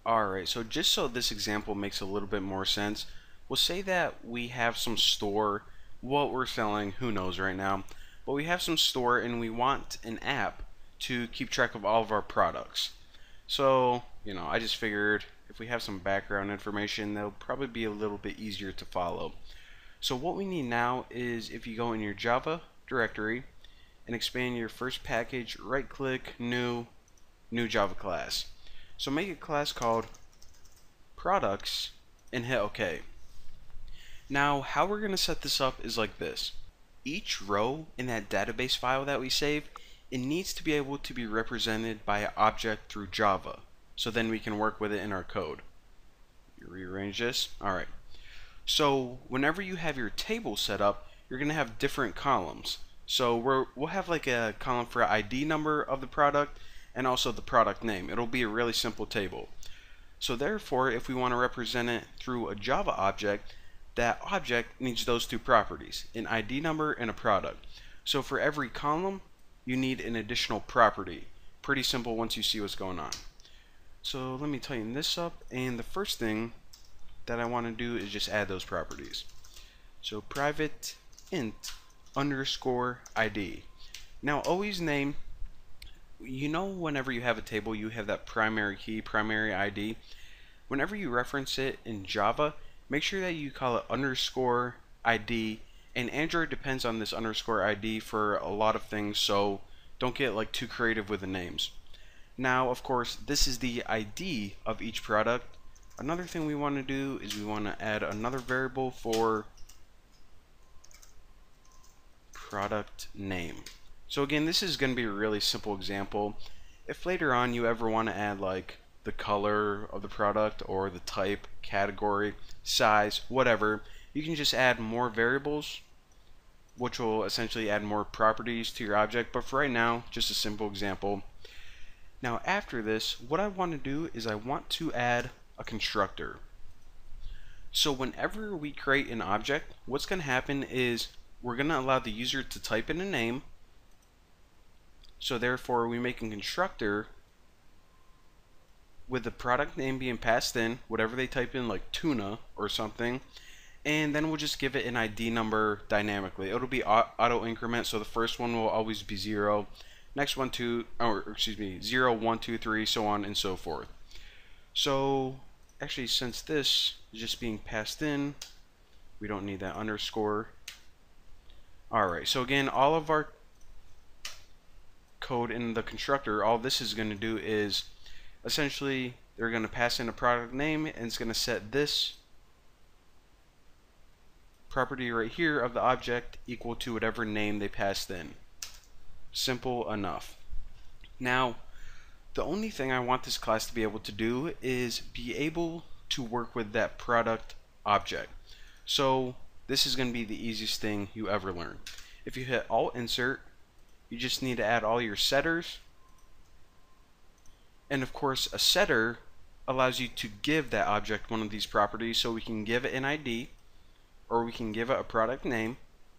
Alright, so just so this example makes a little bit more sense, we'll say that we have some store, what we're selling, who knows right now, but we have some store and we want an app to keep track of all of our products. So, I just figured if we have some background information, that'll probably be a little bit easier to follow. So what we need now is if you go in your Java directory and expand your first package, right click, new Java class. So make a class called products and hit OK. Now how we're going to set this up is like this. Each row in that database file that we save, it needs to be able to be represented by an object through Java. So then we can work with it in our code. You rearrange this. Alright. So whenever you have your table set up, you're going to have different columns. So we'll have like a column for ID number of the product and also the product name. It'll be a really simple table. So therefore, if we want to represent it through a Java object, that object needs those two properties, an ID number and a product. So for every column, you need an additional property. Pretty simple once you see what's going on. So let me tighten this up, and the first thing that I want to do is just add those properties. So private int underscore ID. Now always name, whenever you have a table, you have that primary key, primary ID. Whenever you reference it in Java, make sure that you call it underscore ID, and Android depends on this underscore ID for a lot of things, so don't get like too creative with the names. Now of course this is the ID of each product. Another thing we want to do is we want to add another variable for product name. So again, this is going to be a really simple example. If later on you ever want to add like the color of the product or the type, category, size, whatever, you can just add more variables, which will essentially add more properties to your object. But for right now, just a simple example. Now after this, what I want to do is I want to add a constructor. So whenever we create an object, what's going to happen is we're going to allow the user to type in a name. So therefore we make a constructor with the product name being passed in, whatever they type in, like tuna or something, and then we'll just give it an ID number dynamically. It'll be auto increment, so the first one will always be 0, next one 0, 1 2 3, so on and so forth. So actually, since this is just being passed in, we don't need that underscore. Alright, so again, all of our code in the constructor, all this is going to do is essentially they're going to pass in a product name, and it's going to set this property right here of the object equal to whatever name they passed in. Simple enough. Now the only thing I want this class to be able to do is be able to work with that product object. So this is going to be the easiest thing you ever learn. If you hit Alt Insert, you just need to add all your setters. And of course, a setter allows you to give that object one of these properties. So we can give it an ID, or we can give it a product name.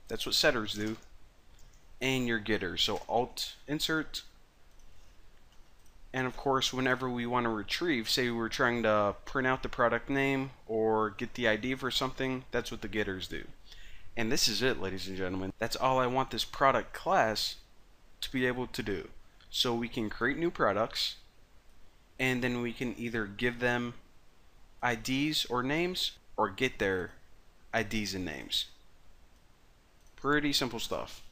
That's what setters do. And your getters. So Alt Insert. And of course, whenever we want to retrieve, say we're trying to print out the product name or get the ID for something, that's what the getters do. And this is it, ladies and gentlemen. That's all I want this product class to be able to do. So we can create new products, and then we can either give them IDs or names, or get their IDs and names. Pretty simple stuff.